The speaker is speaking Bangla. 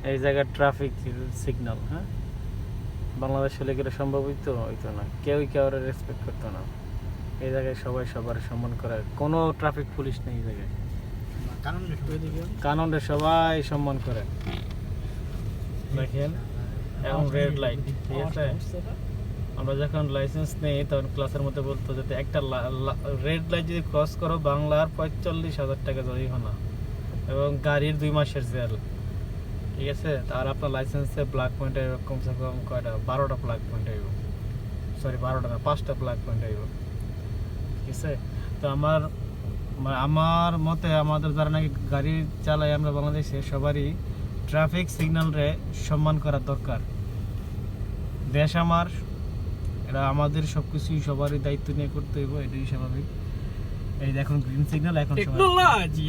এই জায়গার ট্রাফিক সিগন্যাল, হ্যাঁ, বাংলাদেশ হলে গেলে সম্ভব হইতো না, কেউই কাউরে রেসপেক্ট করতো না। এই জায়গায় সবাই সবার সম্মান করে, কোনো ট্রাফিক পুলিশ নেই এই জায়গায়, কানুনরে সবাই সম্মান করে। দেখেন এখন রেড লাইট, ঠিক আছে, আমরা যখন লাইসেন্স নেই তখন ক্লাসের মধ্যে বলতো যাতে একটা রেড লাইট যদি ক্রস করো বাংলার 45,000 টাকা জরিমানা এবং গাড়ির 2 মাসের জেল, ঠিক আছে। আর আপনার লাইসেন্সে ব্ল্যাক পয়েন্ট আইব কমসে কম কয়টা, 12টা ব্ল্যাক পয়েন্ট আইব, সরি 12টা না, 5টা ব্ল্যাক পয়েন্ট আইব, ঠিক আছে। তো আমার মতে আমাদের যারা নাকি গাড়ি চালাই আমরা বাংলাদেশে, সবারই ট্রাফিক সিগন্যালরে সম্মান করা দরকার। দেশ আমার, এটা আমাদের সবকিছুই সবারই দায়িত্ব নিয়ে করতে হইব, এটাই স্বাভাবিক। এই দেখুন গ্রিন সিগন্যাল, এখন টেকনোলজি